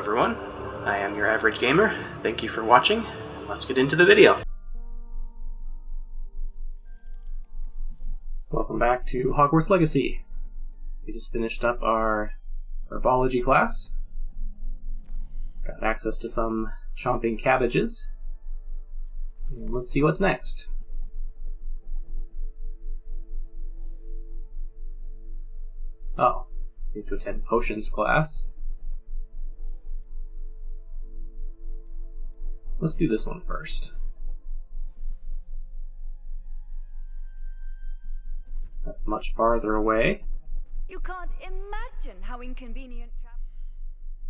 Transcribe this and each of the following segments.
everyone, I am your average gamer. Thank you for watching. Let's get into the video. Welcome back to Hogwarts Legacy. We just finished up our herbology class. Got access to some chomping cabbages. And let's see what's next. Oh, need to attend potions class. Let's do this one first. That's much farther away. You can't imagine how inconvenient travel.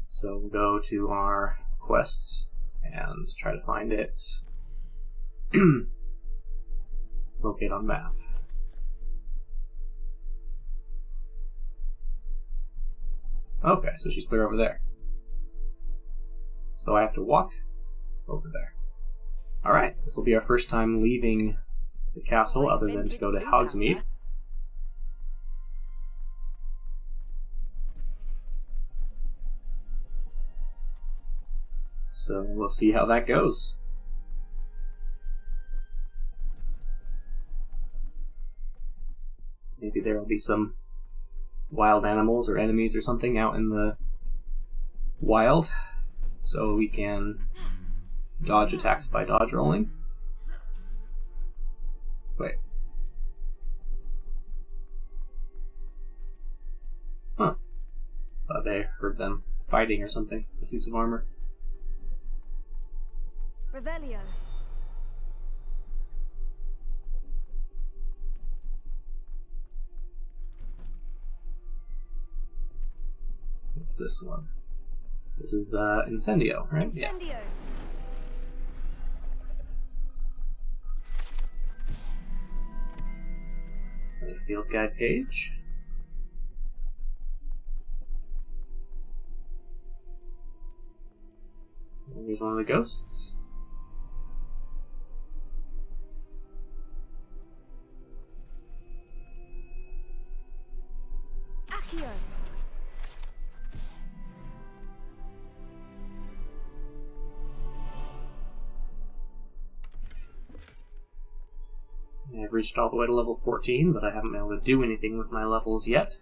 So we'll go to our quests and try to find it. Locate on map. Okay, so she's clear over there. So I have to walk over there. Alright, this will be our first time leaving the castle other than to go to Hogsmeade. So we'll see how that goes. Maybe there will be some wild animals or enemies or something out in the wild, so we can dodge attacks by dodge rolling. Wait. Huh. Thought they heard them fighting or something. The suits of armor. Revelio. What's this one? This is Incendio, right? Incendio. Yeah. The field guide page. And here's one of the ghosts. Accio. I've reached all the way to level 14, but I haven't been able to do anything with my levels yet.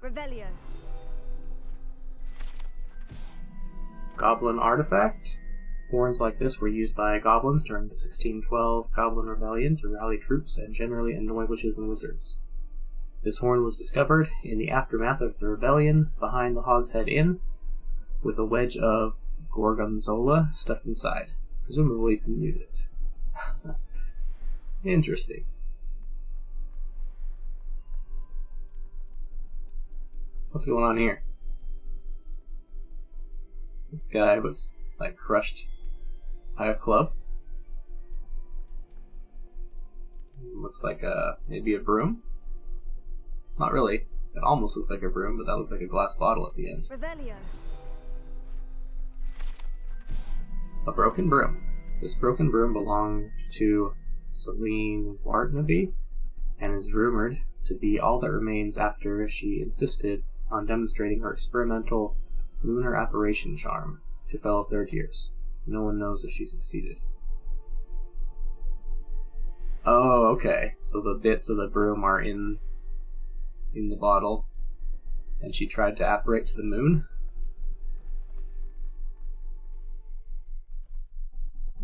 Revelio. Goblin artifact. Horns like this were used by goblins during the 1612 Goblin Rebellion to rally troops and generally annoy witches and wizards. This horn was discovered in the aftermath of the rebellion behind the Hogshead Inn, with a wedge of gorgonzola stuffed inside, presumably to mute it. Interesting. What's going on here? This guy was, like, crushed by a club. Looks like maybe a broom. Not really. It almost looks like a broom, but that looks like a glass bottle at the end. Revelio. A broken broom. This broken broom belonged to Celine Warnaby and is rumored to be all that remains after she insisted on demonstrating her experimental lunar apparition charm to fellow third years. No one knows if she succeeded. Oh, okay. So the bits of the broom are in the bottle, and she tried to apparate to the moon?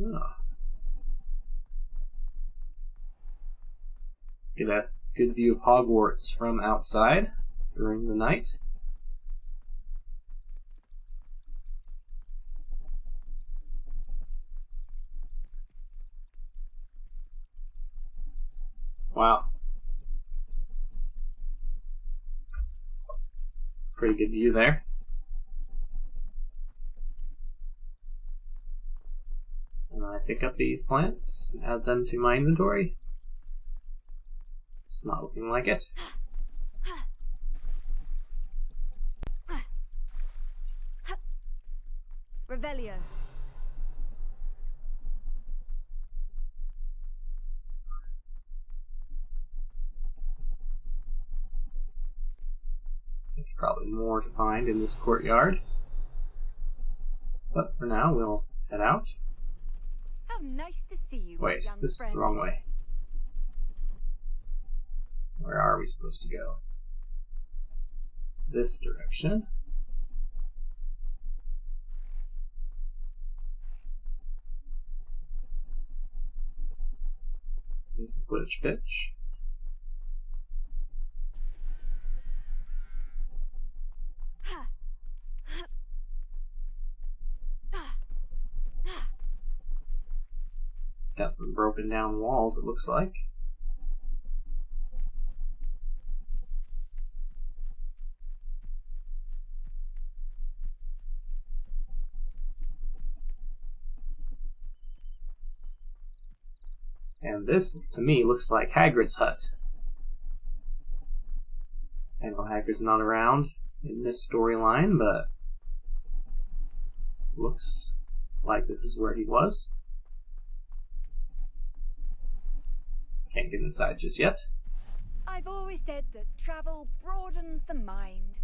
Oh. Let's get a good view of Hogwarts from outside during the night. Wow. It's a pretty good view there. And I pick up these plants and add them to my inventory. It's not looking like it. Revelio. Probably more to find in this courtyard. But for now, we'll head out. How nice to see you, my Wait, young this is friend. the wrong way. Where are we supposed to go? This direction. Here's the Quidditch pitch. Got some broken down walls, it looks like. And this, to me, looks like Hagrid's hut. I know Hagrid's not around in this storyline, but looks like this is where he was. Can't get inside just yet. I've always said that travel broadens the mind.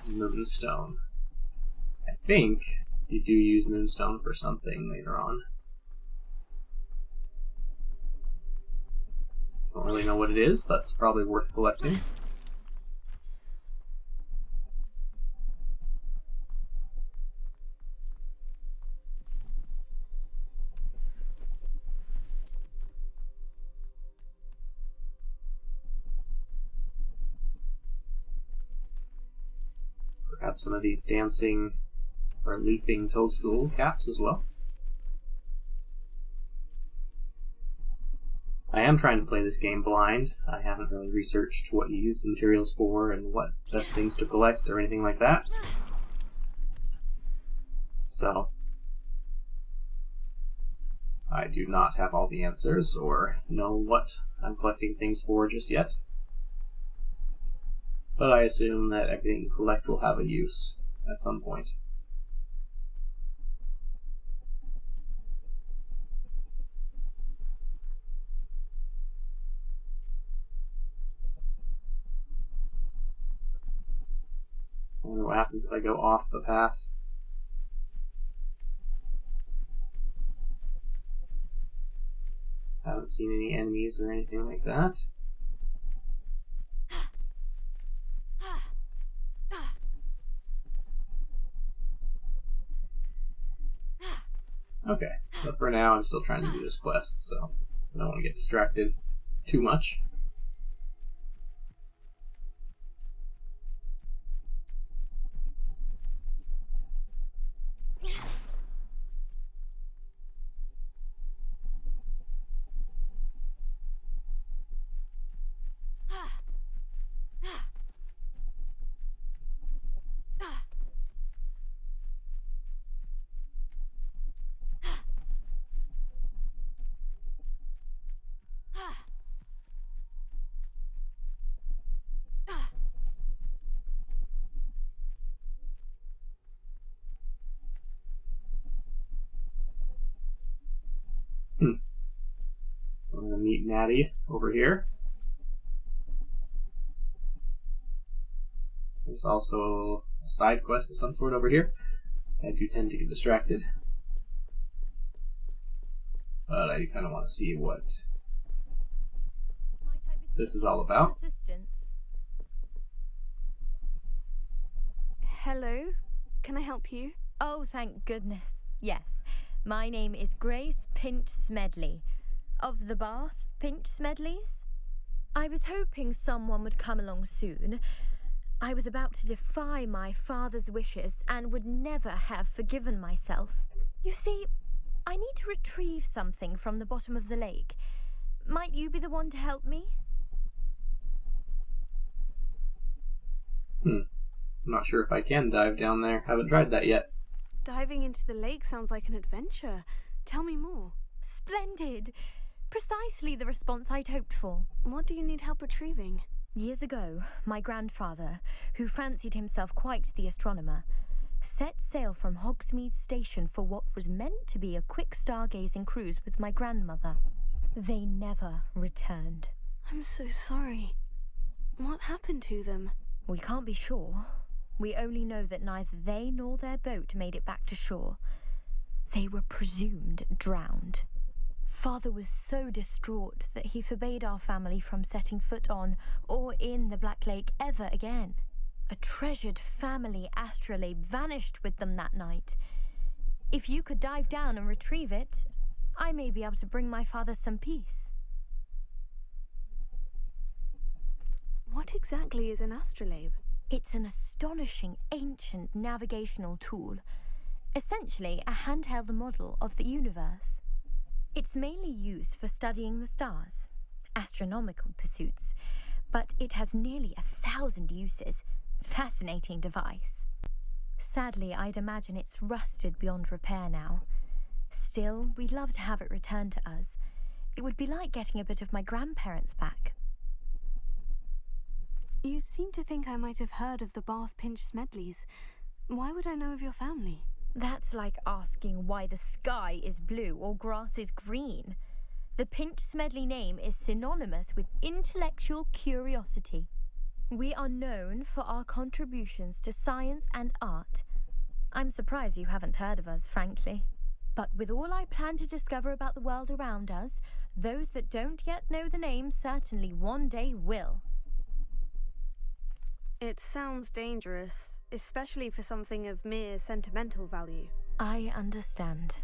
Moonstone. I think you do use Moonstone for something later on. Don't really know what it is, but it's probably worth collecting. Perhaps some of these dancing or leaping toadstool caps as well. I am trying to play this game blind. I haven't really researched what you use the materials for and what's the best things to collect or anything like that. So, I do not have all the answers or know what I'm collecting things for just yet. But I assume that everything you collect will have a use at some point. I wonder what happens if I go off the path. Haven't seen any enemies or anything like that. Okay, but for now I'm still trying to do this quest, so I don't want to get distracted too much. I'm going to meet Natty over here. There's also a side quest of some sort over here. I do tend to get distracted. But I do kind of want to see what this is all about. Hello, can I help you? Oh, thank goodness. Yes, my name is Grace Pinch Smedley, of the Bath Pinch Smedleys. I was hoping someone would come along soon. I was about to defy my father's wishes and would never have forgiven myself. You see, I need to retrieve something from the bottom of the lake. Might you be the one to help me? I'm not sure if I can dive down there. Haven't tried that yet. Diving into the lake sounds like an adventure. Tell me more. Splendid! Precisely the response I'd hoped for. What do you need help retrieving? Years ago, my grandfather, who fancied himself quite the astronomer, set sail from Hogsmeade Station for what was meant to be a quick stargazing cruise with my grandmother. They never returned. I'm so sorry. What happened to them? We can't be sure. We only know that neither they nor their boat made it back to shore. They were presumed drowned. Father was so distraught that he forbade our family from setting foot on or in the Black Lake ever again. A treasured family astrolabe vanished with them that night. If you could dive down and retrieve it, I may be able to bring my father some peace. What exactly is an astrolabe? It's an astonishing ancient navigational tool, essentially a handheld model of the universe. It's mainly used for studying the stars, astronomical pursuits, but it has nearly 1,000 uses. Fascinating device. Sadly, I'd imagine it's rusted beyond repair now. Still, we'd love to have it returned to us. It would be like getting a bit of my grandparents back. You seem to think I might have heard of the Bath Pinch Smedleys. Why would I know of your family? That's like asking why the sky is blue or grass is green. The Pinch Smedley name is synonymous with intellectual curiosity. We are known for our contributions to science and art. I'm surprised you haven't heard of us, frankly. But with all I plan to discover about the world around us, those that don't yet know the name certainly one day will. It sounds dangerous, especially for something of mere sentimental value. I understand.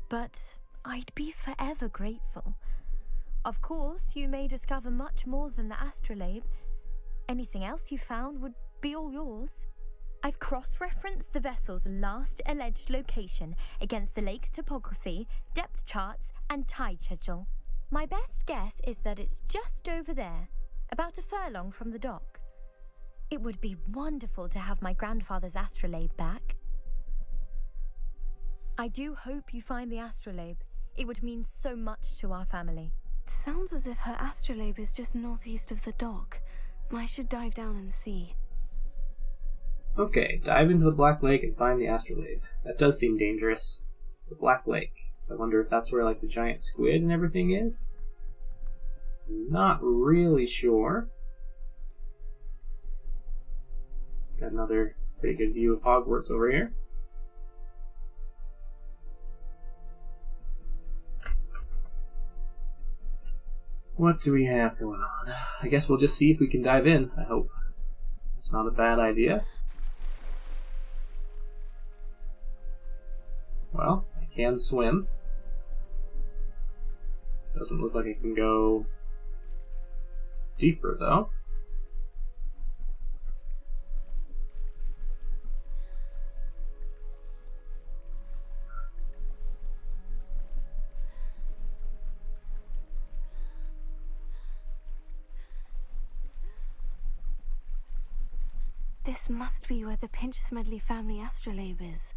But I'd be forever grateful. Of course, you may discover much more than the astrolabe. Anything else you found would be all yours. I've cross-referenced the vessel's last alleged location against the lake's topography, depth charts, and tide schedule. My best guess is that it's just over there, about a furlong from the dock. It would be wonderful to have my grandfather's astrolabe back. I do hope you find the astrolabe. It would mean so much to our family. It sounds as if her astrolabe is just northeast of the dock. I should dive down and see. Okay, dive into the Black Lake and find the astrolabe. That does seem dangerous. The Black Lake. I wonder if that's where, like, the giant squid and everything is? Not really sure. Got another pretty good view of Hogwarts over here. What do we have going on? I guess we'll just see if we can dive in, I hope. It's not a bad idea. Well, I can swim. Doesn't look like I can go deeper, though. This must be where the Pinch Smedley family astrolabe is.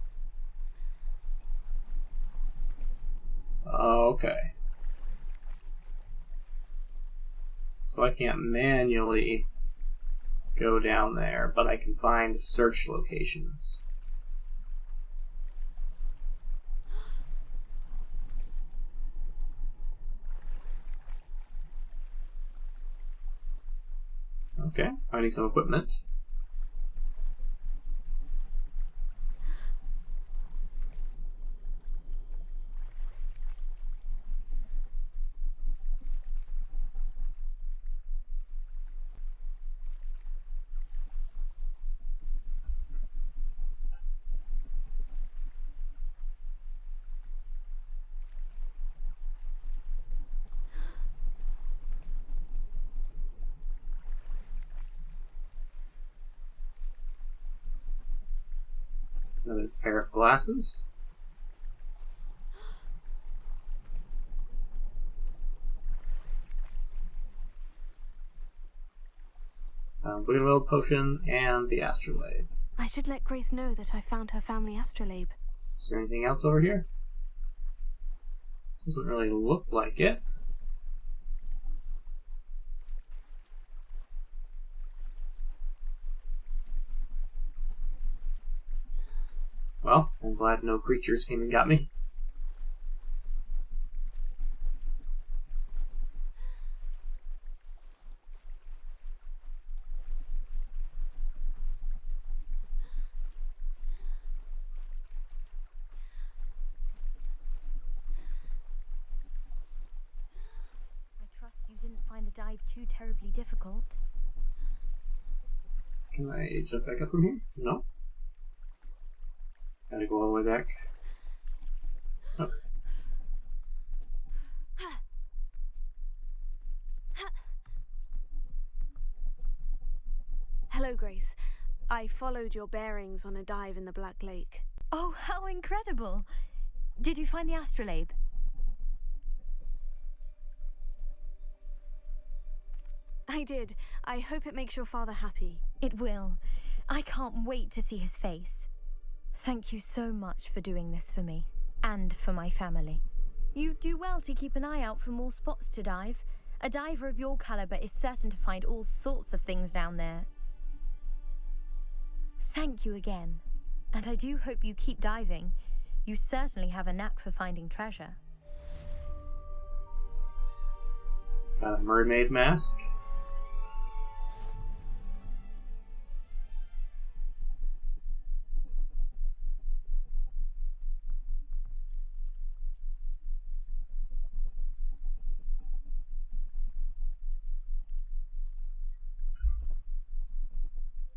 Okay. So I can't manually go down there, but I can find search locations. Okay, finding some equipment. Another pair of glasses. Bougainville potion and the astrolabe. I should let Grace know that I found her family astrolabe. Is there anything else over here? Doesn't really look like it. Well, I'm glad no creatures came and got me. I trust you didn't find the dive too terribly difficult. Can I jump back up from here? No. Gotta go all the way back. Okay. Hello, Grace. I followed your bearings on a dive in the Black Lake. Oh, how incredible! Did you find the astrolabe? I did. I hope it makes your father happy. It will. I can't wait to see his face. Thank you so much for doing this for me, and for my family. You do well to keep an eye out for more spots to dive. A diver of your caliber is certain to find all sorts of things down there. Thank you again, and I do hope you keep diving. You certainly have a knack for finding treasure. Got a mermaid mask.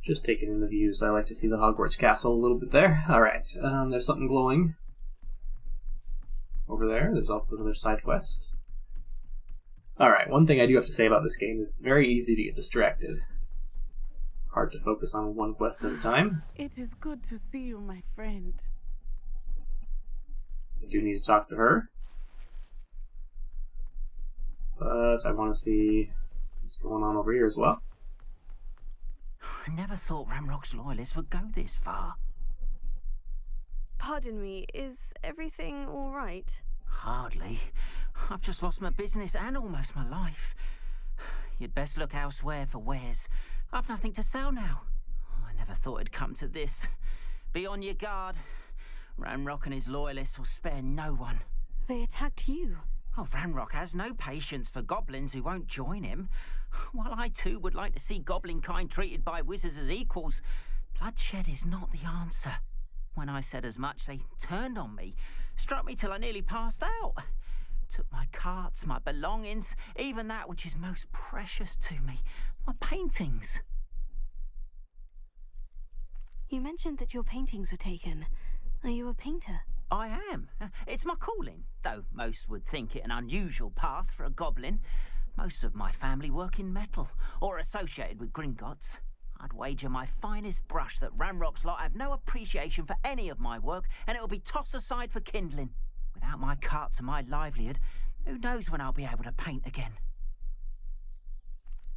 Just taking in the views. I like to see the Hogwarts castle a little bit there. Alright, there's something glowing over there. There's also another side quest. Alright, one thing I do have to say about this game is it's very easy to get distracted. Hard to focus on one quest at a time. It is good to see you, my friend. I do need to talk to her. But I want to see what's going on over here as well. I never thought Ramrock's loyalists would go this far. Pardon me, is everything all right? Hardly. I've just lost my business and almost my life. You'd best look elsewhere for wares. I've nothing to sell now. I never thought it'd come to this. Be on your guard. Ramrock and his loyalists will spare no one. They attacked you. Oh, Ranrock has no patience for goblins who won't join him. While I too would like to see goblin kind treated by wizards as equals, bloodshed is not the answer. When I said as much, they turned on me, struck me till I nearly passed out. Took my carts, my belongings, even that which is most precious to me, my paintings. You mentioned that your paintings were taken. Are you a painter? I am. It's my calling, though most would think it an unusual path for a goblin. Most of my family work in metal, or associated with Gringotts. I'd wager my finest brush that Ramrock's lot have no appreciation for any of my work, and it'll be tossed aside for kindling. Without my carts and my livelihood, who knows when I'll be able to paint again?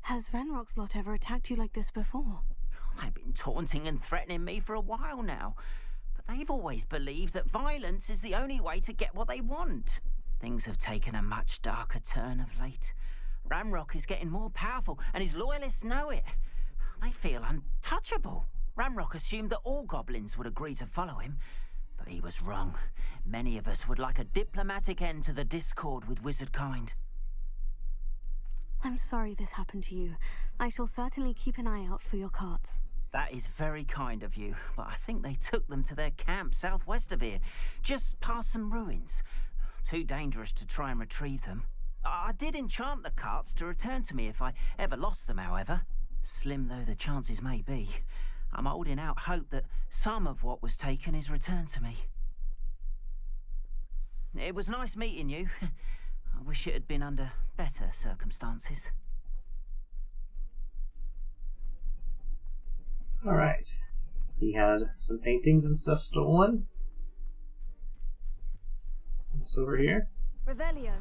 Has Ranrock's lot ever attacked you like this before? They've been taunting and threatening me for a while now. They've always believed that violence is the only way to get what they want. Things have taken a much darker turn of late. Ramrock is getting more powerful, and his loyalists know it. They feel untouchable. Ramrock assumed that all goblins would agree to follow him, but he was wrong. Many of us would like a diplomatic end to the discord with wizard kind. I'm sorry this happened to you. I shall certainly keep an eye out for your carts. That is very kind of you, but I think they took them to their camp southwest of here, just past some ruins. Too dangerous to try and retrieve them. I did enchant the carts to return to me if I ever lost them, however. Slim though the chances may be, I'm holding out hope that some of what was taken is returned to me. It was nice meeting you. I wish it had been under better circumstances. Alright. He had some paintings and stuff stolen. What's over here? Revelio.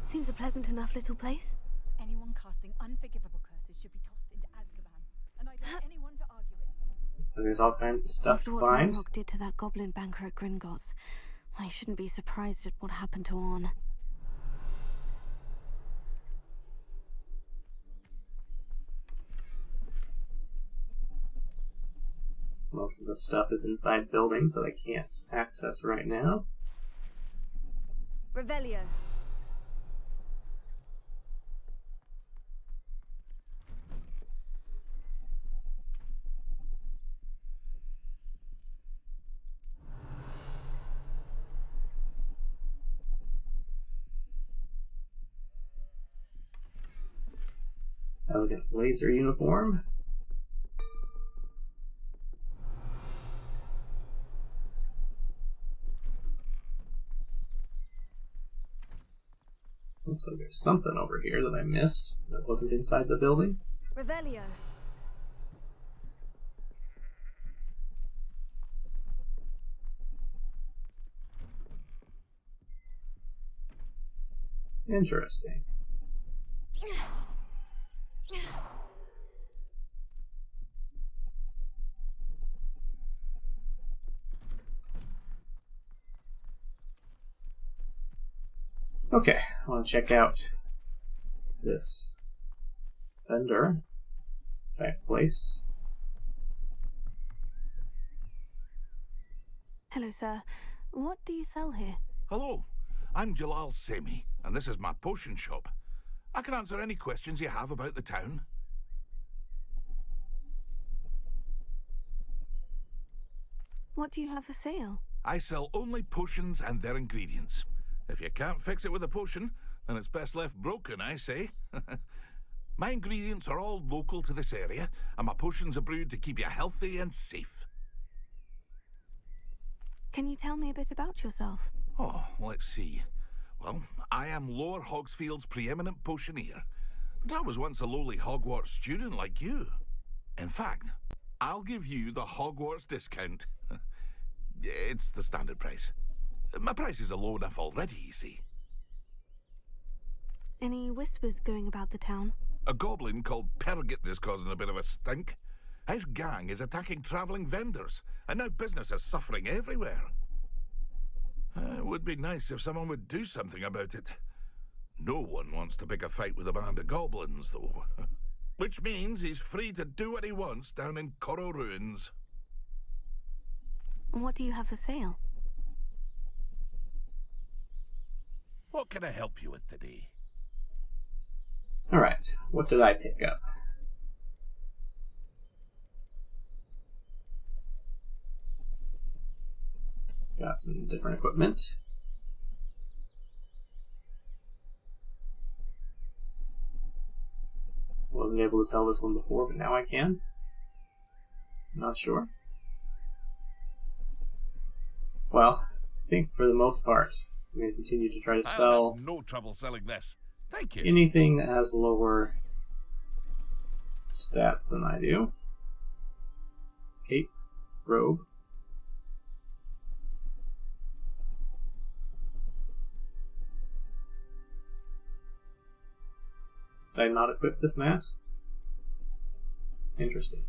Seems a pleasant enough little place. Anyone casting unforgivable curses should be tossed into Azkaban, and I dare anyone to argue it. So there's all kinds of stuff After to what find. Ranrock did to that goblin banker at Gringotts, I shouldn't be surprised at what happened to Orn. Most of the stuff is inside buildings that I can't access right now. Revelio. Elegant laser uniform. Looks like there's something over here that I missed that wasn't inside the building. Revelio. Interesting. Okay, I want to check out this vendor type place. Hello, sir. What do you sell here? Hello, I'm Jalal Semi, and this is my potion shop. I can answer any questions you have about the town. What do you have for sale? I sell only potions and their ingredients. If you can't fix it with a potion, then it's best left broken, I say. My ingredients are all local to this area, and my potions are brewed to keep you healthy and safe. Can you tell me a bit about yourself? Oh, let's see. Well, I am Lower Hogsfield's preeminent potioneer, but I was once a lowly Hogwarts student like you. In fact, I'll give you the Hogwarts discount. It's the standard price. My prices are low enough already, you see. Any whispers going about the town? A goblin called Pergit is causing a bit of a stink. His gang is attacking travelling vendors, and now business is suffering everywhere. It would be nice if someone would do something about it. No one wants to pick a fight with a band of goblins, though. Which means he's free to do what he wants down in Corro Ruins. What do you have for sale? What can I help you with today? Alright, what did I pick up? Got some different equipment. Wasn't able to sell this one before, but now I can. Not sure. Well, I think for the most part, I'm going to continue to try to I'll sell have no trouble selling this. Thank you. anything that has lower stats than I do. Cape, robe. Did I not equip this mask? Interesting.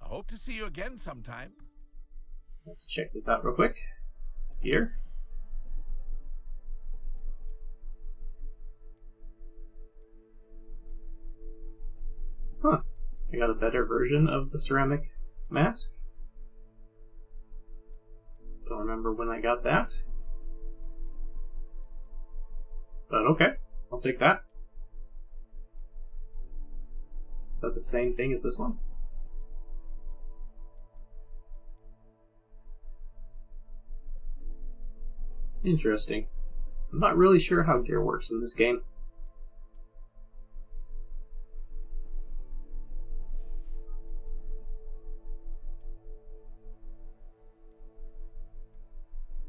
I hope to see you again sometime. Let's check this out real quick. Here. Huh. I got a better version of the ceramic mask. Don't remember when I got that. But okay, I'll take that. Is that the same thing as this one? Interesting. I'm not really sure how gear works in this game.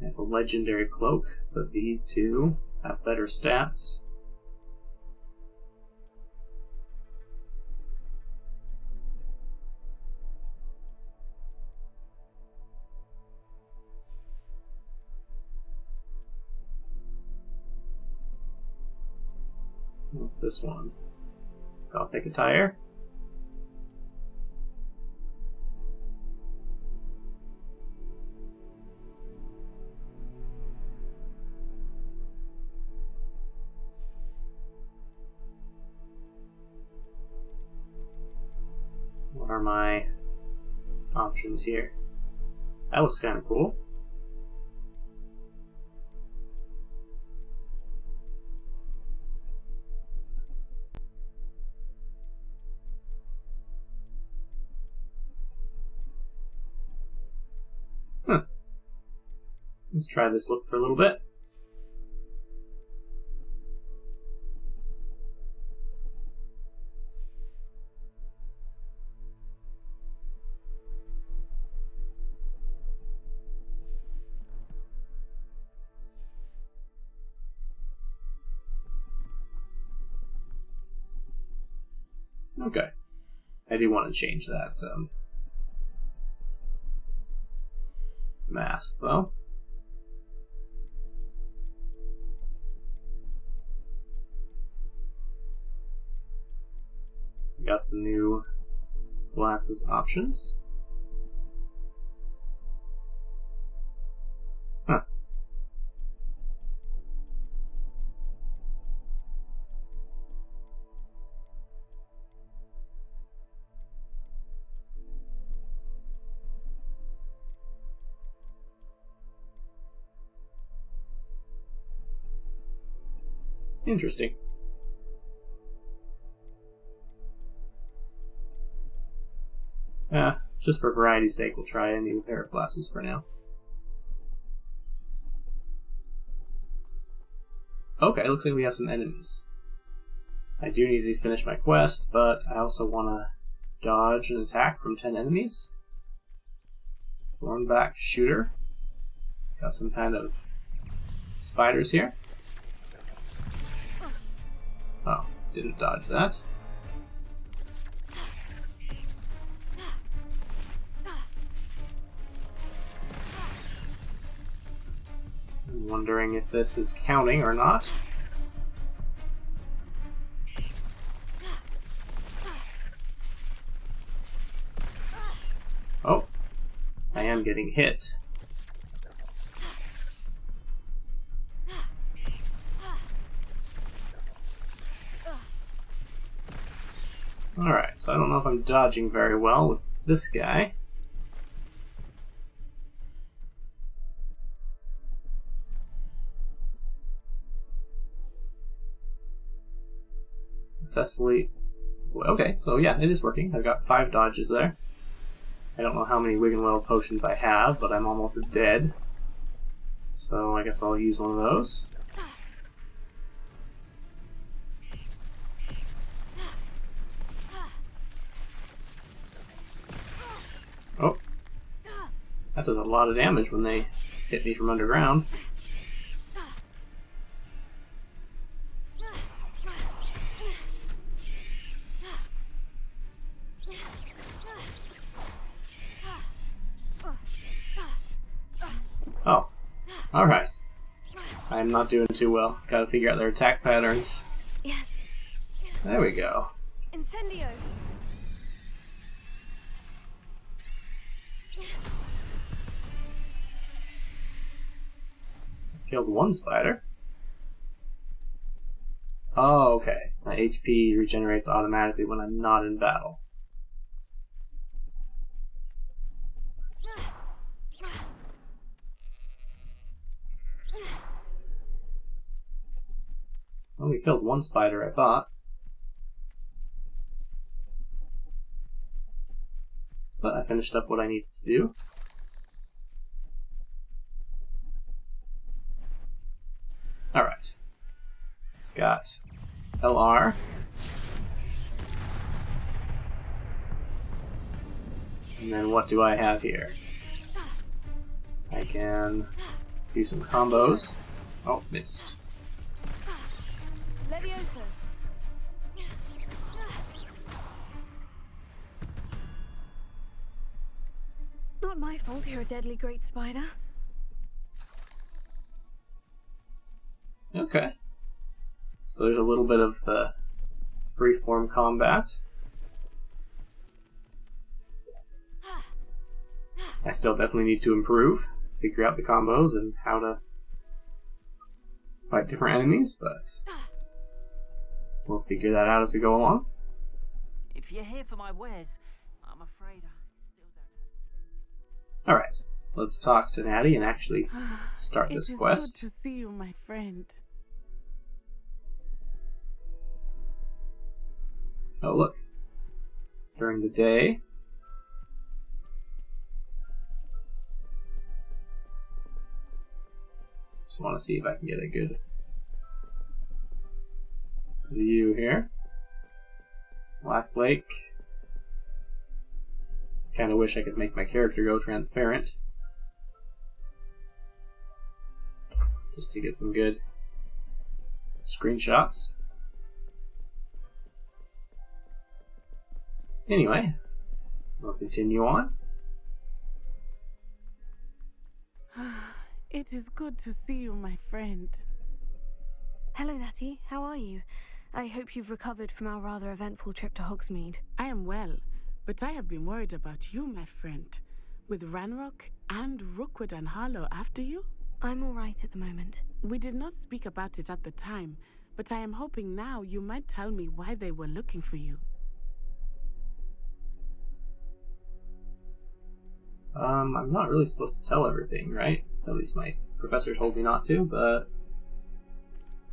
I have a legendary cloak, but these two have better stats. What's this one? Gothic attire. What are my options here? That looks kind of cool. Let's try this look for a little bit. Okay. I do want to change that mask, though. We got some new glasses options. Huh. Interesting. Just for variety's sake, we'll try a new pair of glasses for now. Okay, looks like we have some enemies. I do need to finish my quest, but I also want to dodge an attack from 10 enemies. Thornback shooter. Got some kind of spiders here. Oh, didn't dodge that. I'm wondering if this is counting or not. Oh, I am getting hit. Alright, so I don't know if I'm dodging very well with this guy. Successfully. Okay, so yeah, it is working. I've got 5 dodges there. I don't know how many Wiggenweld potions I have, but I'm almost dead. So I guess I'll use one of those. Oh. That does a lot of damage when they hit me from underground. Oh. Alright. I'm not doing too well. Gotta figure out their attack patterns. Yes. There we go. Incendio. Killed one spider. Oh, okay. My HP regenerates automatically when I'm not in battle. Only killed one spider, I thought. But I finished up what I needed to do. Alright. Got LR. And then what do I have here? I can do some combos. Oh, missed. Levioso. Not my fault you're a deadly great spider. Okay. So there's a little bit of the freeform combat. I still definitely need to improve, figure out the combos and how to fight different enemies, but we'll figure that out as we go along. If you're here for my wares, I'm afraid I still don't. Alright, let's talk to Natty and actually start this quest. It is good to see you, my friend. Oh, look. During the day. Just want to see if I can get a good view here. Black Lake. Kind of wish I could make my character go transparent. Just to get some good screenshots. Anyway, we'll continue on. It is good to see you, my friend. Hello, Natty. How are you? I hope you've recovered from our rather eventful trip to Hogsmeade. I am well, but I have been worried about you, my friend. With Ranrock and Rookwood and Harlow after you? I'm all right at the moment. We did not speak about it at the time, but I am hoping now you might tell me why they were looking for you. I'm not really supposed to tell everything, right? At least my professor told me not to, but...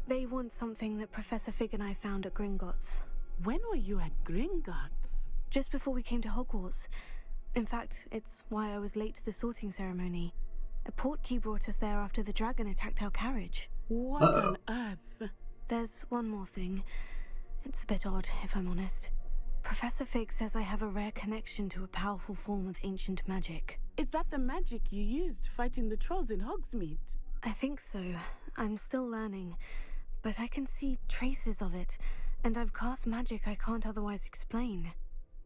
They want something that Professor Fig and I found at Gringotts. When were you at Gringotts? Just before we came to Hogwarts. In fact, it's why I was late to the sorting ceremony. A portkey brought us there after the dragon attacked our carriage. What on earth? There's one more thing. It's a bit odd, if I'm honest. Professor Fig says I have a rare connection to a powerful form of ancient magic. Is that the magic you used fighting the trolls in Hogsmeade? I think so. I'm still learning, but I can see traces of it, and I've cast magic I can't otherwise explain.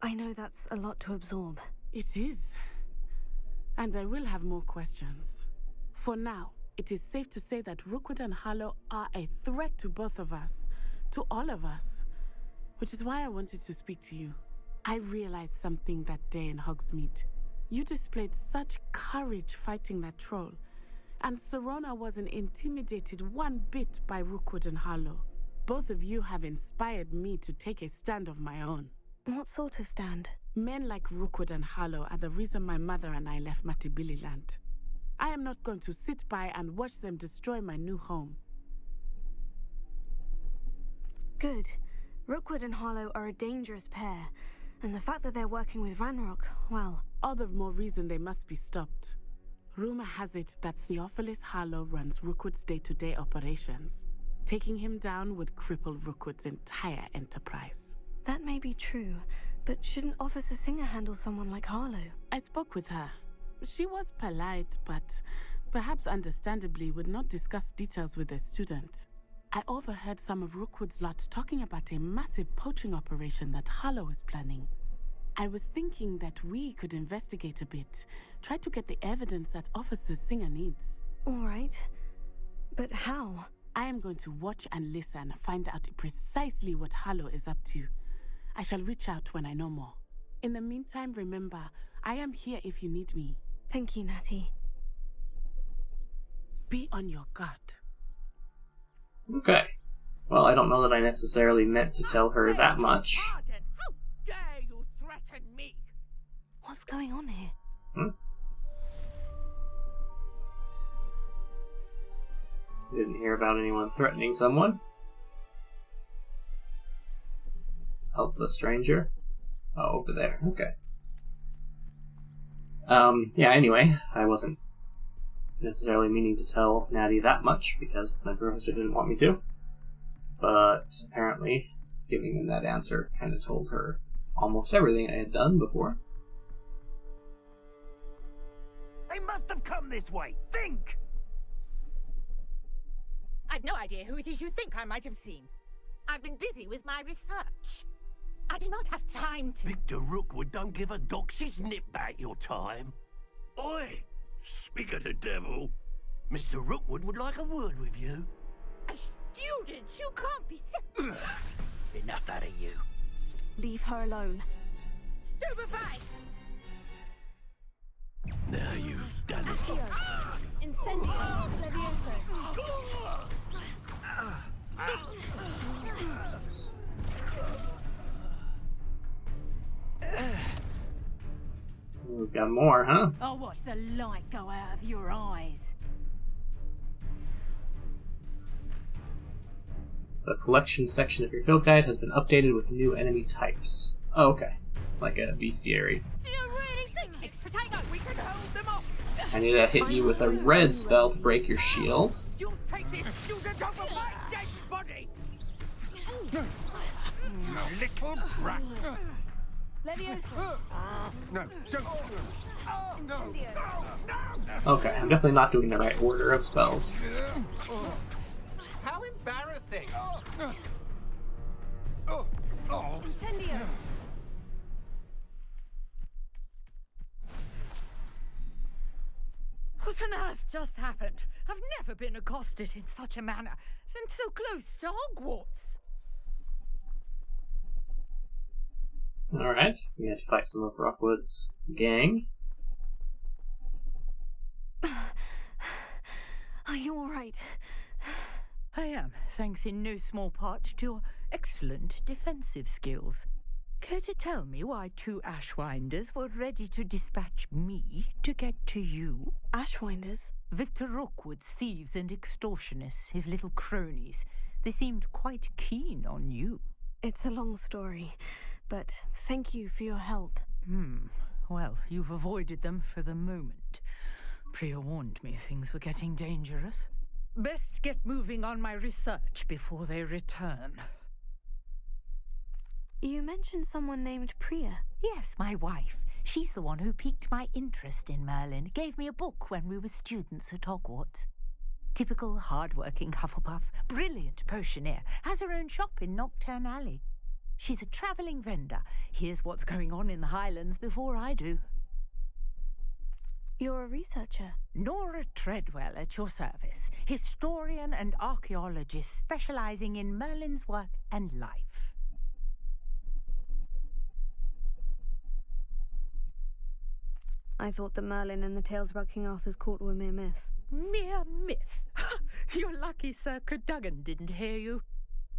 I know that's a lot to absorb. It is. And I will have more questions. For now, it is safe to say that Rookwood and Harlow are a threat to both of us, to all of us. Which is why I wanted to speak to you. I realized something that day in Hogsmeade. You displayed such courage fighting that troll, and Serona wasn't intimidated one bit by Rookwood and Harlow. Both of you have inspired me to take a stand of my own. What sort of stand? Men like Rookwood and Harlow are the reason my mother and I left Matibililand. I am not going to sit by and watch them destroy my new home. Good. Rookwood and Harlow are a dangerous pair, and the fact that they're working with Ranrock, well... All the more reason they must be stopped. Rumor has it that Theophilus Harlow runs Rookwood's day-to-day operations. Taking him down would cripple Rookwood's entire enterprise. That may be true, but shouldn't Officer Singer handle someone like Harlow? I spoke with her. She was polite, but perhaps understandably would not discuss details with a student. I overheard some of Rookwood's lot talking about a massive poaching operation that Harlow is planning. I was thinking that we could investigate a bit, try to get the evidence that Officer Singer needs. All right. But how? I am going to watch and listen, find out precisely what Harlow is up to. I shall reach out when I know more. In the meantime, remember, I am here if you need me. Thank you, Natty. Be on your guard. Okay. Well, I don't know that I necessarily meant to tell her that much. Pardon, how dare you threaten me? What's going on here? Didn't hear about anyone threatening someone. Help the stranger. Oh, over there. Okay. Yeah, anyway, I wasn't necessarily meaning to tell Natty that much because my professor didn't want me to. But apparently, giving him that answer kind of told her almost everything I had done before. They must have come this way. Think! I've no idea who it is you think I might have seen. I've been busy with my research. I do not have time to... Victor Rookwood don't give a doxy's nip back your time. Oi! Speak of the devil. Mr. Rookwood would like a word with you. A student? You can't be... Enough out of you. Leave her alone. Stupefy! Now you've done it. Accio! Incendio! Levioso! We've got more, huh? I'll watch the light go out of your eyes. The collection section of your field guide has been updated with new enemy types. Oh, okay. Like a bestiary. Do you really think it's potato? We can hold them off. I need to hit you with a red spell to break your shield. You'll take this student over my dead body! You little brat! Levioso! No, don't! Incendio! Okay, I'm definitely not doing the right order of spells. How embarrassing! Incendio! What on earth just happened? I've never been accosted in such a manner, and so close to Hogwarts. Alright, we had to fight some of Rockwood's gang. Are you alright? I am, thanks in no small part to your excellent defensive skills. Care to tell me why 2 Ashwinders were ready to dispatch me to get to you? Ashwinders? Victor Rookwood's thieves and extortionists, his little cronies. They seemed quite keen on you. It's a long story, but thank you for your help. Well, you've avoided them for the moment. Priya warned me things were getting dangerous. Best get moving on my research before they return. You mentioned someone named Priya. Yes, my wife. She's the one who piqued my interest in Merlin. Gave me a book when we were students at Hogwarts. Typical hard-working Hufflepuff, brilliant potioneer, has her own shop in Knockturn Alley. She's a travelling vendor. Hears what's going on in the Highlands before I do. You're a researcher. Nora Treadwell at your service, historian and archaeologist specialising in Merlin's work and life. I thought that Merlin and the tales about King Arthur's court were mere myth. Mere myth? You're lucky Sir Cadogan didn't hear you.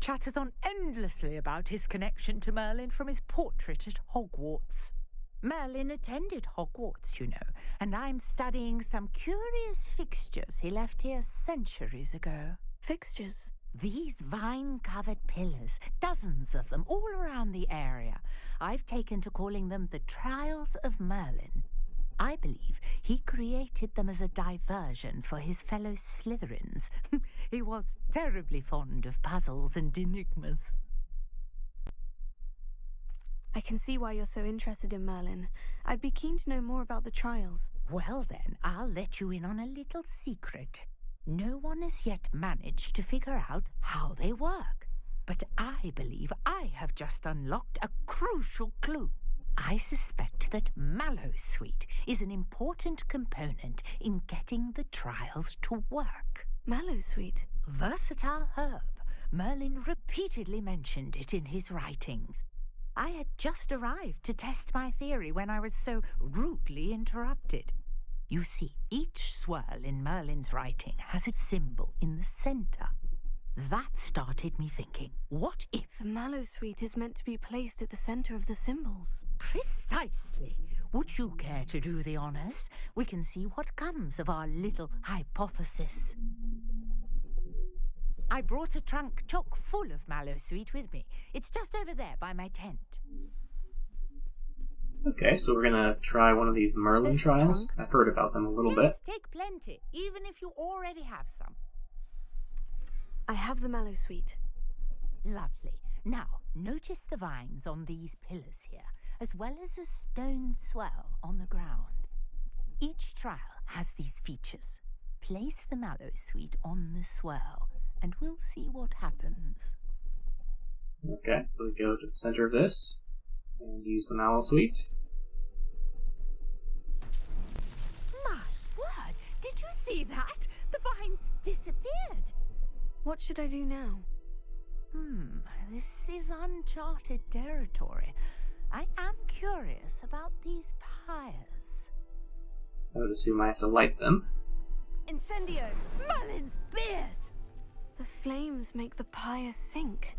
Chatters on endlessly about his connection to Merlin from his portrait at Hogwarts. Merlin attended Hogwarts, you know, and I'm studying some curious fixtures he left here centuries ago. Fixtures? These vine-covered pillars, dozens of them, all around the area. I've taken to calling them the Trials of Merlin. I believe he created them as a diversion for his fellow Slytherins. He was terribly fond of puzzles and enigmas. I can see why you're so interested in Merlin. I'd be keen to know more about the trials. Well then, I'll let you in on a little secret. No one has yet managed to figure out how they work. But I believe I have just unlocked a crucial clue. I suspect that Mallowsweet is an important component in getting the trials to work. Mallowsweet? Versatile herb. Merlin repeatedly mentioned it in his writings. I had just arrived to test my theory when I was so rudely interrupted. You see, each swirl in Merlin's writing has a symbol in the center. That started me thinking, what if... The Mallowsweet is meant to be placed at the center of the symbols. Precisely. Would you care to do the honors? We can see what comes of our little hypothesis. I brought a trunk chock full of Mallowsweet with me. It's just over there by my tent. Okay, so we're gonna try one of these Merlin trials. trunk? I've heard about them a little bit. Take plenty, even if you already have some. I have the Mallowsweet. Lovely. Now, notice the vines on these pillars here, as well as a stone swell on the ground. Each trial has these features. Place the Mallowsweet on the swell, and we'll see what happens. Okay, so we go to the center of this and use the Mallowsweet. My word! Did you see that? The vines disappeared. What should I do now? This is uncharted territory. I am curious about these pyres. I would assume I have to light them. Incendio! Merlin's beard! The flames make the pyre sink.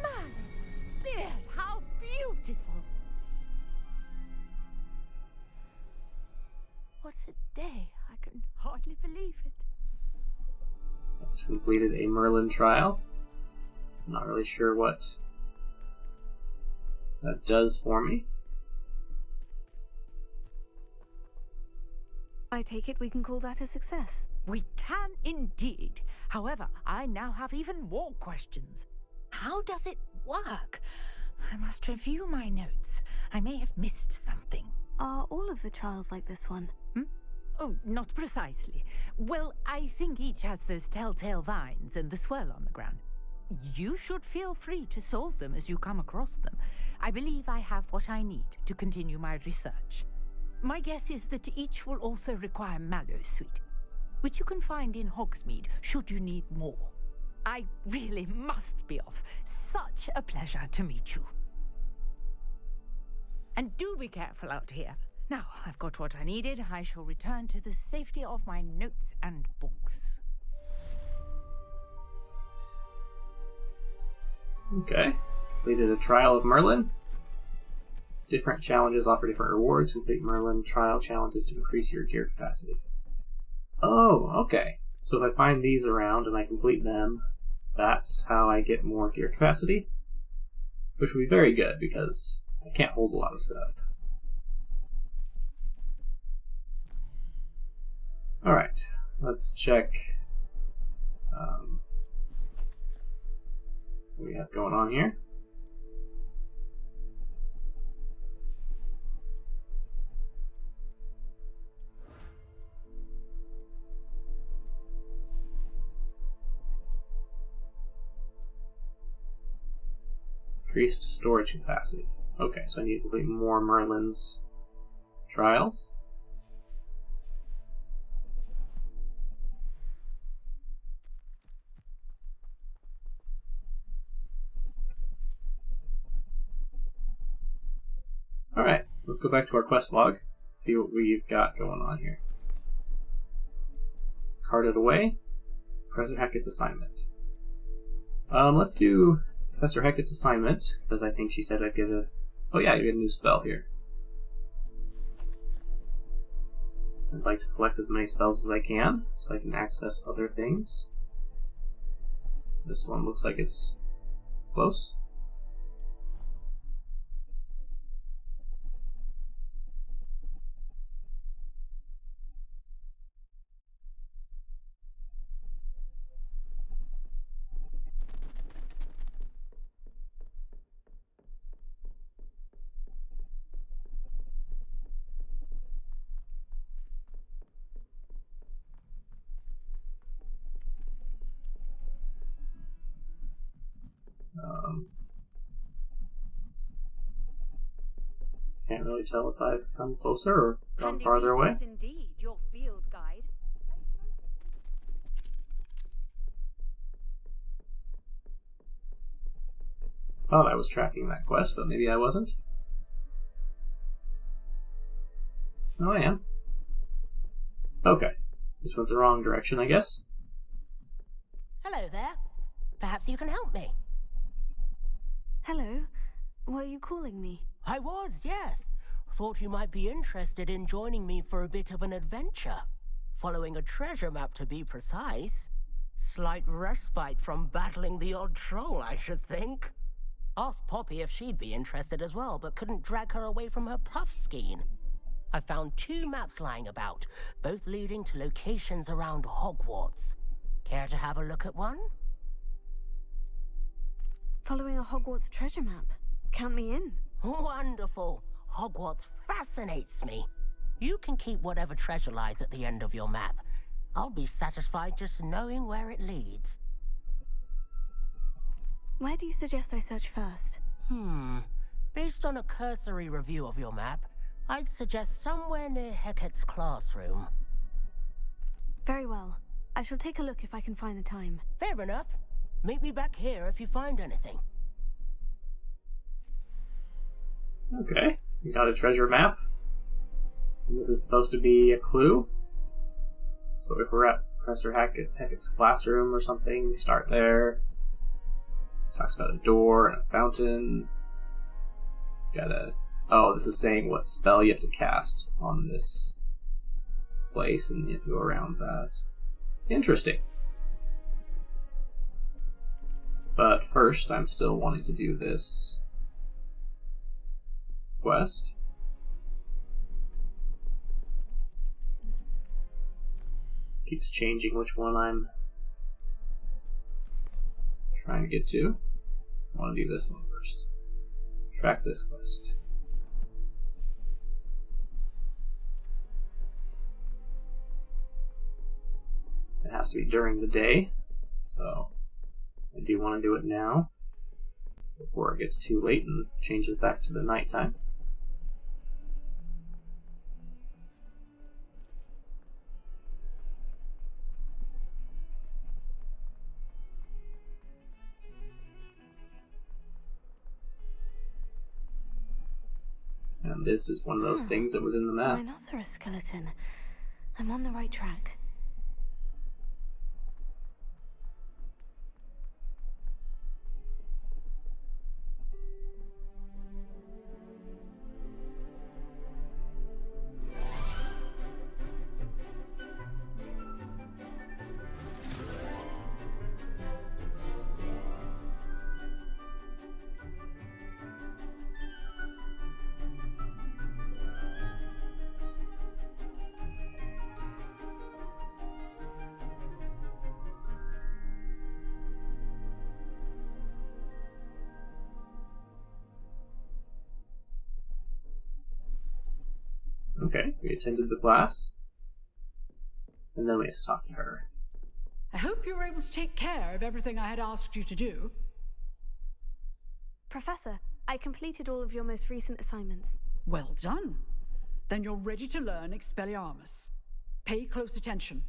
Merlin's beard! How beautiful! What a day! I can hardly believe it. I just completed a Merlin trial. I'm not really sure what that does for me. I take it we can call that a success. We can indeed. However, I now have even more questions. How does it work? I must review my notes. I may have missed something. Are all of the trials like this one? Oh, not precisely. Well, I think each has those telltale vines and the swirl on the ground. You should feel free to solve them as you come across them. I believe I have what I need to continue my research. My guess is that each will also require mallow sweet, which you can find in Hogsmeade should you need more. I really must be off. Such a pleasure to meet you. And do be careful out here. Now, I've got what I needed. I shall return to the safety of my notes and books. Okay. Completed a trial of Merlin. Different challenges offer different rewards. Complete Merlin trial challenges to increase your gear capacity. Oh, okay. So if I find these around and I complete them, that's how I get more gear capacity. Which would be very good because I can't hold a lot of stuff. Alright, let's check what we have going on here. Increased storage capacity. Okay, so I need to complete more Merlin's trials. Alright, let's go back to our quest log, see what we've got going on here. Carted away. Professor Hackett's assignment. Let's do Professor Hackett's assignment, because I think she said I'd get a... Oh yeah, you get a new spell here. I'd like to collect as many spells as I can, so I can access other things. This one looks like it's close. Can't really tell if I've come closer or gone farther away. Is indeed your field guide. Thought I was tracking that quest, but maybe I wasn't. No, I am. Okay. This went the wrong direction, I guess. Hello there. Perhaps you can help me. Hello? Were you calling me? I was, yes. Thought you might be interested in joining me for a bit of an adventure. Following a treasure map, to be precise. Slight respite from battling the odd troll, I should think. Asked Poppy if she'd be interested as well, but couldn't drag her away from her puff skein. I found 2 maps lying about, both leading to locations around Hogwarts. Care to have a look at one? Following a Hogwarts treasure map. Count me in. Wonderful. Hogwarts fascinates me. You can keep whatever treasure lies at the end of your map. I'll be satisfied just knowing where it leads. Where do you suggest I search first? Based on a cursory review of your map, I'd suggest somewhere near Hecat's classroom. Very well. I shall take a look if I can find the time. Fair enough. Meet me back here if you find anything. Okay, we got a treasure map. And this is supposed to be a clue. So if we're at Professor Hackett's classroom or something, we start there. Talks about a door and a fountain. Oh, this is saying what spell you have to cast on this place, and you have to go around that. Interesting. But first, I'm still wanting to do this quest. Keeps changing which one I'm trying to get to. I want to do this one first. Track this quest. It has to be during the day, so I do want to do it now before it gets too late and changes back to the nighttime. And this is one of those things that was in the map. Rhinoceros skeleton. I'm on the right track. Okay, we attended the class. And then we have to talk to her. I hope you were able to take care of everything I had asked you to do. Professor, I completed all of your most recent assignments. Well done. Then you're ready to learn Expelliarmus. Pay close attention.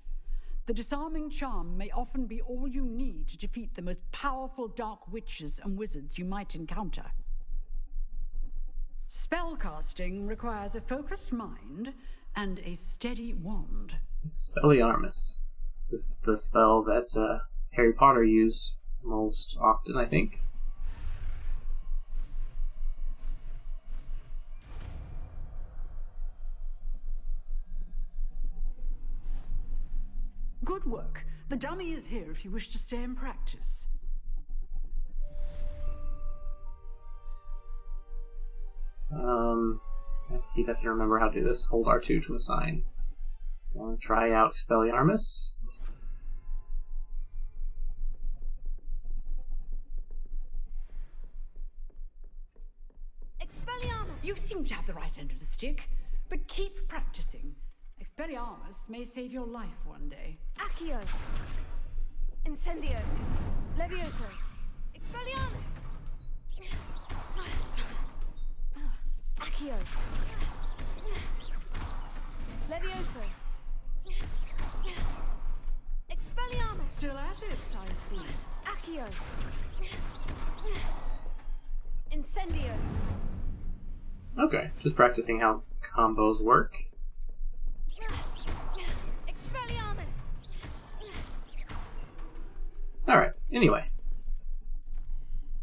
The disarming charm may often be all you need to defeat the most powerful dark witches and wizards you might encounter. Spellcasting requires a focused mind and a steady wand. Expelliarmus. This is the spell that Harry Potter used most often, I think. Good work. The dummy is here if you wish to stay and practice. I think I have to remember how to do this. Hold R2 to assign. I want to try out Expelliarmus. Expelliarmus! You seem to have the right end of the stick, but keep practicing. Expelliarmus may save your life one day. Accio! Incendio! Levioso! Expelliarmus! Accio! Levioso! Expelliarmus! Still at it, I see. Accio! Incendio! Okay, just practicing how combos work. Expelliarmus! Alright, anyway.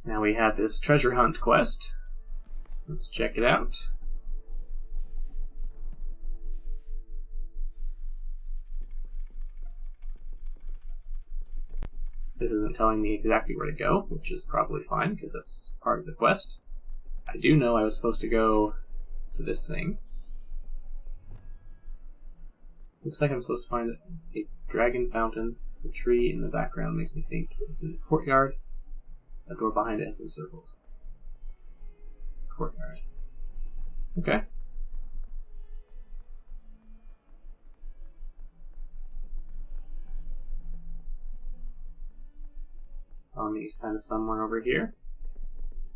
Now we have this treasure hunt quest. Let's check it out. This isn't telling me exactly where to go, which is probably fine, because that's part of the quest. I do know I was supposed to go to this thing. Looks like I'm supposed to find a dragon fountain. The tree in the background makes me think it's in the courtyard. A door behind it has been circled. Courtyard. Okay. telling me it's kind of somewhere over here.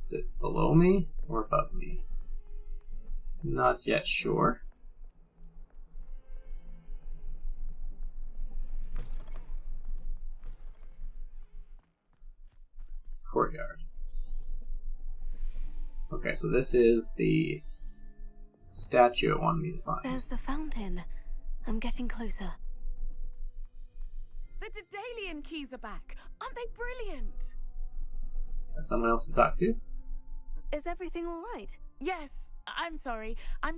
Is it below me or above me? Not yet sure. Courtyard. Okay, so this is the statue it wanted me to find. There's the fountain. I'm getting closer. The Daedalian keys are back. Aren't they brilliant? Has someone else to talk to? Is everything all right? Yes, I'm sorry. I'm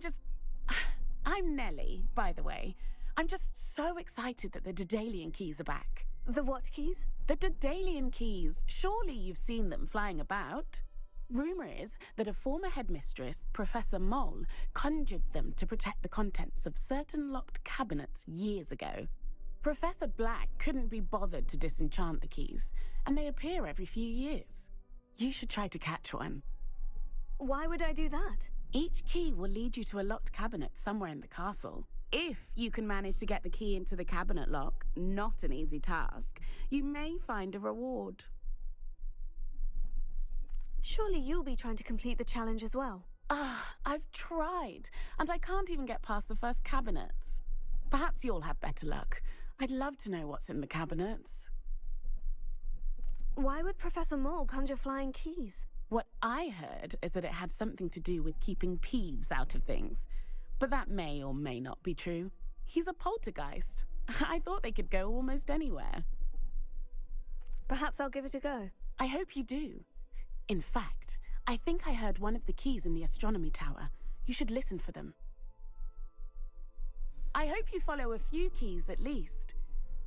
Nellie, by the way. I'm just so excited that the Daedalian keys are back. The what keys? The Daedalian keys. Surely you've seen them flying about. Rumour is that a former headmistress, Professor Mole, conjured them to protect the contents of certain locked cabinets years ago. Professor Black couldn't be bothered to disenchant the keys, and they appear every few years. You should try to catch one. Why would I do that? Each key will lead you to a locked cabinet somewhere in the castle. If you can manage to get the key into the cabinet lock, not an easy task, you may find a reward. Surely you'll be trying to complete the challenge as well. I've tried, and I can't even get past the first cabinets. Perhaps you'll have better luck. I'd love to know what's in the cabinets. Why would Professor Mole conjure flying keys? What I heard is that it had something to do with keeping Peeves out of things. But that may or may not be true. He's a poltergeist. I thought they could go almost anywhere. Perhaps I'll give it a go. I hope you do. In fact, I think I heard one of the keys in the astronomy tower. You should listen for them. I hope you follow a few keys at least.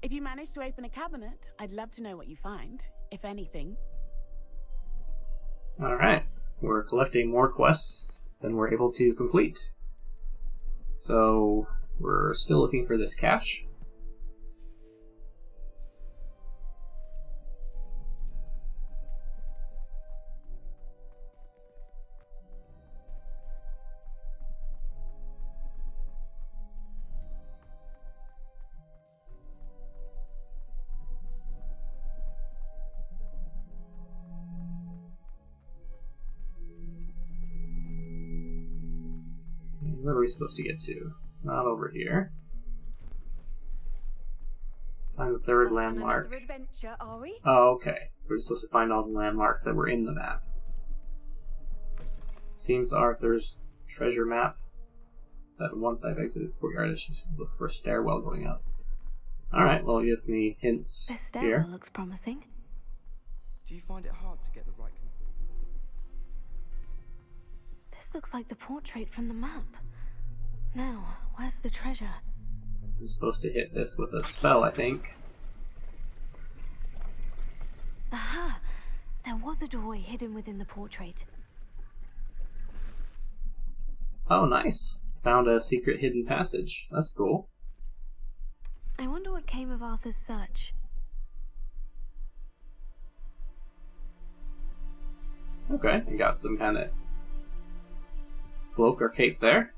If you manage to open a cabinet, I'd love to know what you find, if anything. Alright, we're collecting more quests than we're able to complete. So, we're still looking for this cache. Where are we supposed to get to? Not over here. Find the third landmark. Another adventure, are we? Oh, okay. So we're supposed to find all the landmarks that were in the map. Seems Arthur's treasure map. That once I've exited the courtyard, I should look for a stairwell going up. Alright, well, give me hints This stairwell here. looks promising. Do you find it hard to get the right... This looks like the portrait from the map. Now, where's the treasure? I'm supposed to hit this with a spell, I think. Aha! There was a doorway hidden within the portrait. Oh, nice. Found a secret hidden passage. That's cool. I wonder what came of Arthur's search. Okay, you got some kind of cloak or cape there.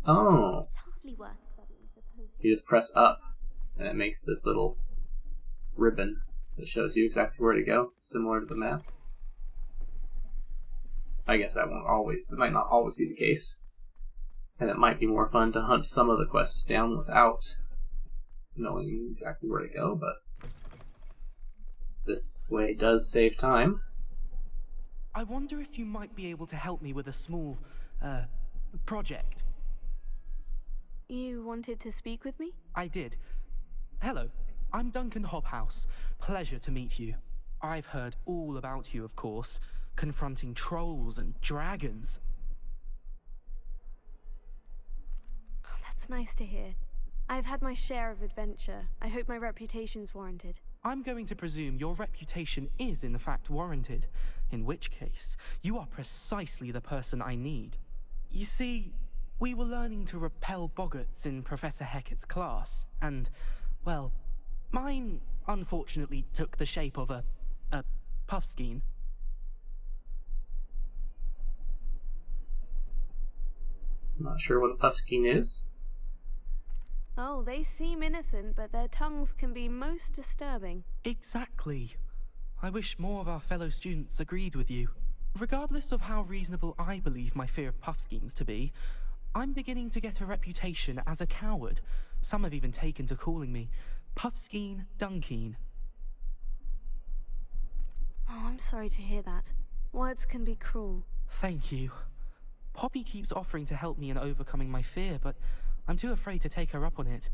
Oh. You just press up, and it makes this little ribbon that shows you exactly where to go, similar to the map. I guess that might not always be the case. And it might be more fun to hunt some of the quests down without knowing exactly where to go, but this way does save time. I wonder if you might be able to help me with a small, project. You wanted to speak with me? I did. Hello, I'm Duncan Hobhouse. Pleasure to meet you. I've heard all about you, of course, confronting trolls and dragons. Oh, that's nice to hear. I've had my share of adventure. I hope my reputation's warranted. I'm going to presume your reputation is in fact warranted, in which case, you are precisely the person I need. You see, we were learning to repel boggarts in Professor Hecat's class, and, well, mine unfortunately took the shape of a puffskein. I'm not sure what a puffskein is. Oh, they seem innocent, but their tongues can be most disturbing. Exactly. I wish more of our fellow students agreed with you. Regardless of how reasonable I believe my fear of Puffskeins to be, I'm beginning to get a reputation as a coward. Some have even taken to calling me Puffskeen Dunkeen. Oh, I'm sorry to hear that. Words can be cruel. Thank you. Poppy keeps offering to help me in overcoming my fear, but I'm too afraid to take her up on it.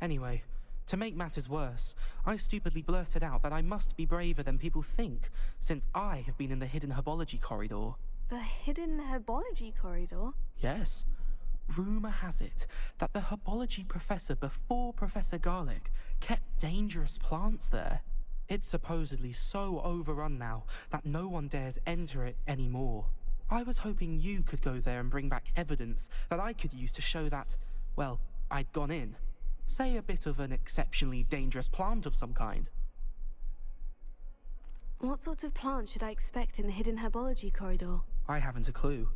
Anyway, to make matters worse, I stupidly blurted out that I must be braver than people think, since I have been in the hidden herbology corridor. The hidden herbology corridor? Yes. Rumor has it that the herbology professor before Professor Garlic kept dangerous plants there. It's supposedly so overrun now that no one dares enter it anymore. I was hoping you could go there and bring back evidence that I could use to show that, well, I'd gone in. Say a bit of an exceptionally dangerous plant of some kind. What sort of plant should I expect in the hidden herbology corridor? I haven't a clue.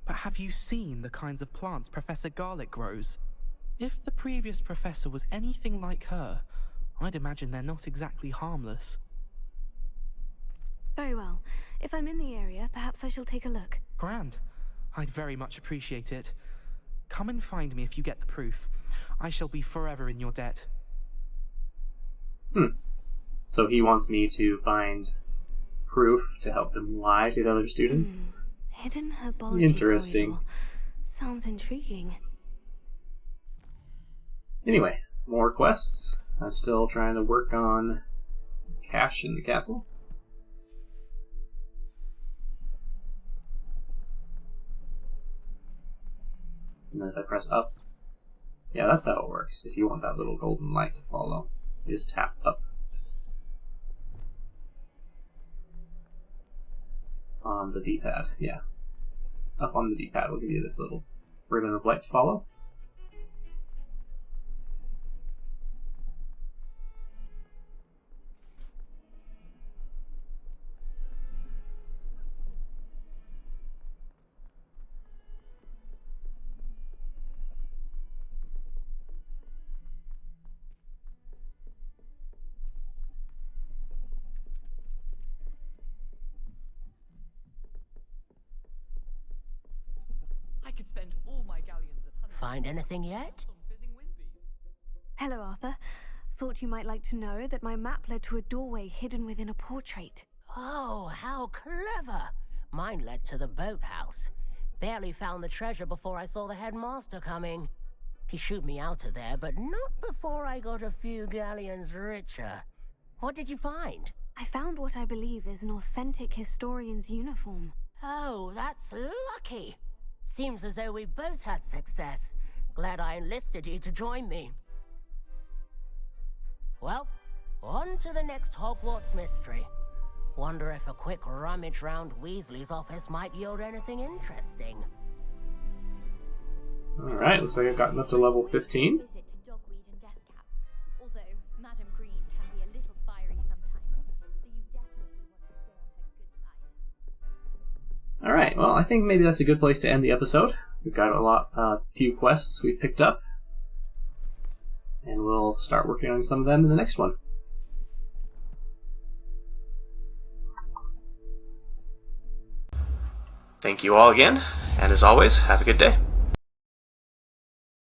But have you seen the kinds of plants Professor Garlic grows? If the previous professor was anything like her, I'd imagine they're not exactly harmless. Very well. If I'm in the area, perhaps I shall take a look. Grand. I'd very much appreciate it. Come and find me if you get the proof. I shall be forever in your debt. So he wants me to find proof to help him lie to the other students? Hidden herbology Interesting. corridor. Sounds intriguing. Anyway, more quests. I'm still trying to work on cash in the castle. And then if I press up, yeah, that's how it works. If you want that little golden light to follow, you just tap up on the D-pad. Yeah, up on the D-pad will give you this little ribbon of light to follow. I could spend all my galleons at hunting. Find anything yet? Hello, Arthur. Thought you might like to know that my map led to a doorway hidden within a portrait. Oh, how clever! Mine led to the boathouse. Barely found the treasure before I saw the headmaster coming. He shooed me out of there, but not before I got a few galleons richer. What did you find? I found what I believe is an authentic historian's uniform. Oh, that's lucky. Seems as though we both had success. Glad I enlisted you to join me. Well, on to the next Hogwarts mystery. Wonder if a quick rummage round Weasley's office might yield anything interesting. Alright, looks like I've gotten up to level 15. Visit to Dogweed and Deathcap. Although Madam Green can be a little fiery sometimes, so you definitely want to stay on her good side. Alright, well, I think maybe that's a good place to end the episode. We've got a few quests we've picked up. And we'll start working on some of them in the next one. Thank you all again, and as always, have a good day.